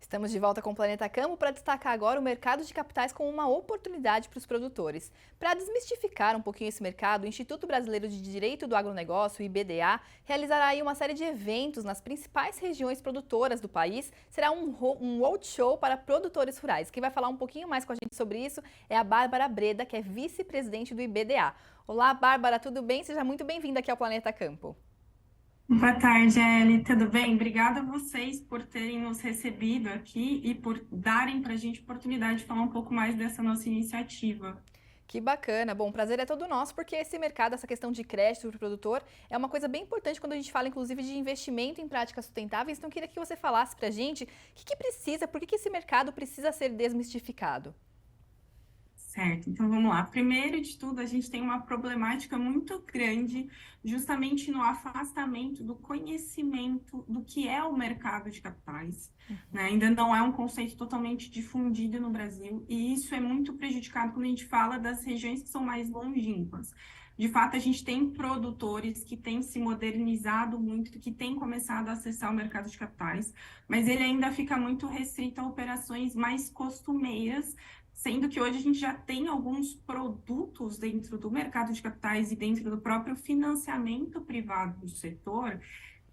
Estamos de volta com o Planeta Campo para destacar agora o mercado de capitais como uma oportunidade para os produtores. Para desmistificar um pouquinho esse mercado, o Instituto Brasileiro de Direito do Agronegócio, o IBDA, realizará aí uma série de eventos nas principais regiões produtoras do país. Será um roadshow para produtores rurais. Quem vai falar um pouquinho mais com a gente sobre isso é a Bárbara Breda, que é vice-presidente do IBDA. Olá, Bárbara, tudo bem? Seja muito bem-vinda aqui ao Planeta Campo. Boa tarde, Eli. Tudo bem? Obrigada a vocês por terem nos recebido aqui e por darem para a gente a oportunidade de falar um pouco mais dessa nossa iniciativa. Que bacana. Bom, o prazer é todo nosso, porque esse mercado, essa questão de crédito para o produtor, é uma coisa bem importante quando a gente fala, inclusive, de investimento em práticas sustentáveis. Então, eu queria que você falasse para a gente o que precisa, por que esse mercado precisa ser desmistificado? Certo, então vamos lá. Primeiro de tudo, a gente tem uma problemática muito grande justamente no afastamento do conhecimento do que é o mercado de capitais, né? Ainda não é um conceito totalmente difundido no Brasil, e isso é muito prejudicado quando a gente fala das regiões que são mais longínquas. De fato, a gente tem produtores que têm se modernizado muito, que têm começado a acessar o mercado de capitais, mas ele ainda fica muito restrito a operações mais costumeiras, sendo que hoje a gente já tem alguns produtos dentro do mercado de capitais e dentro do próprio financiamento privado do setor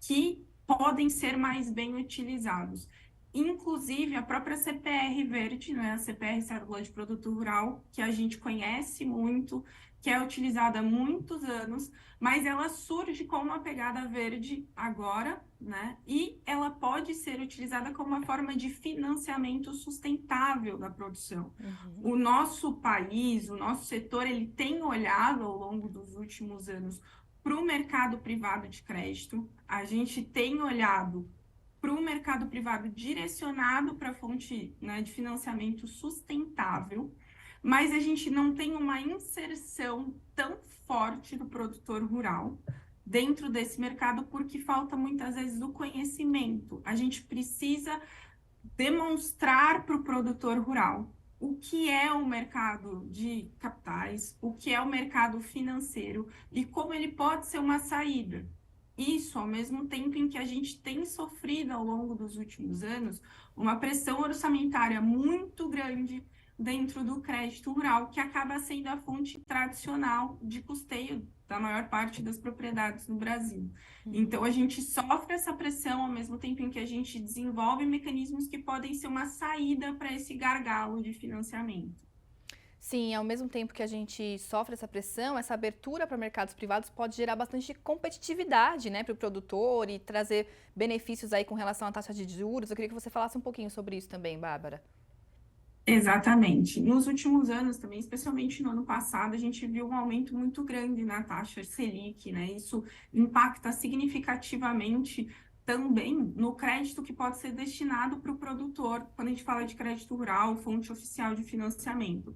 que podem ser mais bem utilizados. Inclusive, a própria CPR Verde, né, a CPR Cédula de Produto Rural, que a gente conhece muito, que é utilizada há muitos anos, mas ela surge com uma pegada verde agora, né, e ela pode ser utilizada como uma forma de financiamento sustentável da produção. O nosso país, o nosso setor, ele tem olhado ao longo dos últimos anos para o mercado privado de crédito, a gente tem olhado para o mercado privado direcionado para a fonte, né, de financiamento sustentável, mas a gente não tem uma inserção tão forte do produtor rural dentro desse mercado porque falta muitas vezes o conhecimento. A gente precisa demonstrar para o produtor rural o que é o mercado de capitais, o que é o mercado financeiro e como ele pode ser uma saída. Isso, ao mesmo tempo em que a gente tem sofrido ao longo dos últimos anos uma pressão orçamentária muito grande dentro do crédito rural, que acaba sendo a fonte tradicional de custeio da maior parte das propriedades no Brasil. Então, a gente sofre essa pressão ao mesmo tempo em que a gente desenvolve mecanismos que podem ser uma saída para esse gargalo de financiamento. Sim, ao mesmo tempo que a gente sofre essa pressão, essa abertura para mercados privados pode gerar bastante competitividade, né, para o produtor e trazer benefícios aí com relação à taxa de juros. Eu queria que você falasse um pouquinho sobre isso também, Bárbara. Exatamente. Nos últimos anos também, especialmente no ano passado, a gente viu um aumento muito grande na taxa Selic, né? Isso impacta significativamente também no crédito que pode ser destinado para o produtor, quando a gente fala de crédito rural, fonte oficial de financiamento,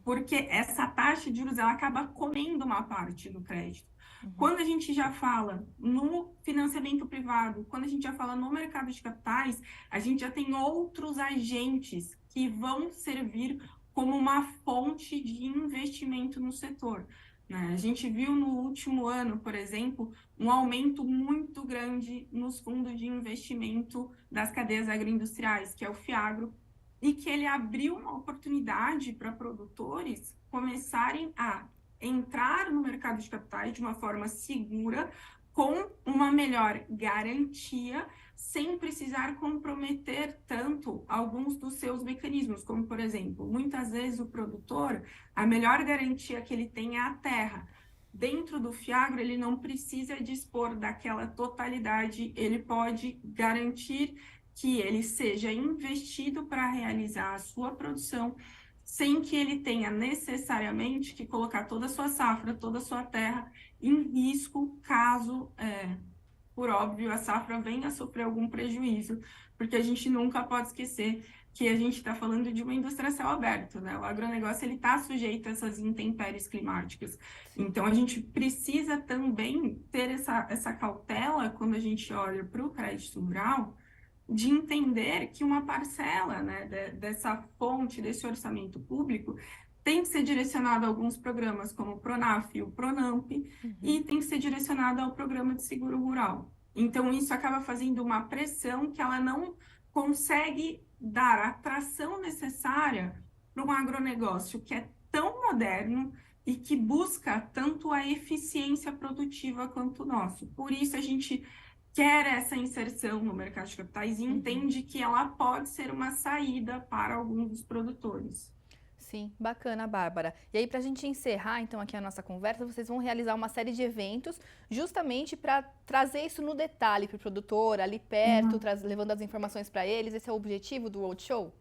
porque essa taxa de juros ela acaba comendo uma parte do crédito. Quando a gente já fala no financiamento privado, quando a gente já fala no mercado de capitais, a gente já tem outros agentes que vão servir como uma fonte de investimento no setor, né? A gente viu no último ano, por exemplo, um aumento muito grande nos fundos de investimento das cadeias agroindustriais, que é o FIAGRO, e que ele abriu uma oportunidade para produtores começarem a entrar no mercado de capitais de uma forma segura, com uma melhor garantia, sem precisar comprometer tanto alguns dos seus mecanismos, como, por exemplo, muitas vezes o produtor, a melhor garantia que ele tem é a terra. Dentro do Fiagro, ele não precisa dispor daquela totalidade, ele pode garantir que ele seja investido para realizar a sua produção, sem que ele tenha necessariamente que colocar toda a sua safra, toda a sua terra em risco, caso, por óbvio, a safra venha a sofrer algum prejuízo, porque a gente nunca pode esquecer que a gente está falando de uma indústria a céu aberto, né? O agronegócio ele está sujeito a essas intempéries climáticas. Então, a gente precisa também ter essa cautela quando a gente olha para o crédito rural, de entender que uma parcela, né, dessa fonte, desse orçamento público, tem que ser direcionada a alguns programas, como o PRONAF e o PRONAMP, e tem que ser direcionada ao programa de seguro rural. Então, isso acaba fazendo uma pressão que ela não consegue dar a atração necessária para um agronegócio que é tão moderno e que busca tanto a eficiência produtiva quanto o nosso. Por isso, a gente quer essa inserção no mercado de capitais e entende que ela pode ser uma saída para alguns dos produtores. Sim, bacana, Bárbara. E aí, para a gente encerrar, então, aqui a nossa conversa, vocês vão realizar uma série de eventos justamente para trazer isso no detalhe para o produtor, ali perto, levando as informações para eles. Esse é o objetivo do Roadshow?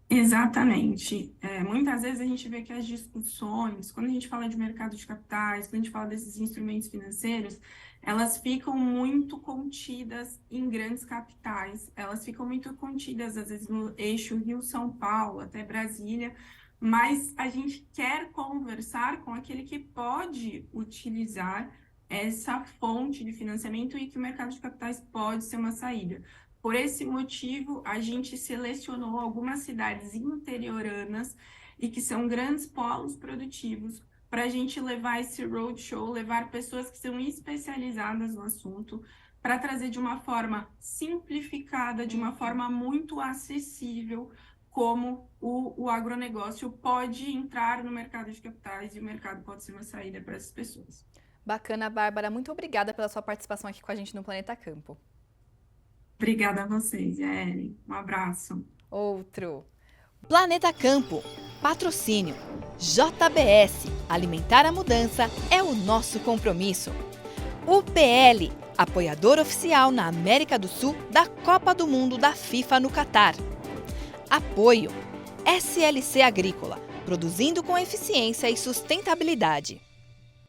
Exatamente. Muitas vezes a gente vê que as discussões, quando a gente fala de mercado de capitais, quando a gente fala desses instrumentos financeiros, elas ficam muito contidas em grandes capitais, elas ficam muito contidas, às vezes, no eixo Rio-São Paulo, até Brasília, mas a gente quer conversar com aquele que pode utilizar essa fonte de financiamento e que o mercado de capitais pode ser uma saída. Por esse motivo, a gente selecionou algumas cidades interioranas e que são grandes polos produtivos para a gente levar esse roadshow, levar pessoas que são especializadas no assunto, para trazer de uma forma simplificada, de uma forma muito acessível, como o agronegócio pode entrar no mercado de capitais e o mercado pode ser uma saída para essas pessoas. Bacana, Bárbara. Muito obrigada pela sua participação aqui com a gente no Planeta Campo. Obrigada a vocês, Ellen. Um abraço. Outro. Planeta Campo. Patrocínio. JBS. Alimentar a mudança é o nosso compromisso. UPL. Apoiador oficial na América do Sul da Copa do Mundo da FIFA no Catar. Apoio. SLC Agrícola. Produzindo com eficiência e sustentabilidade.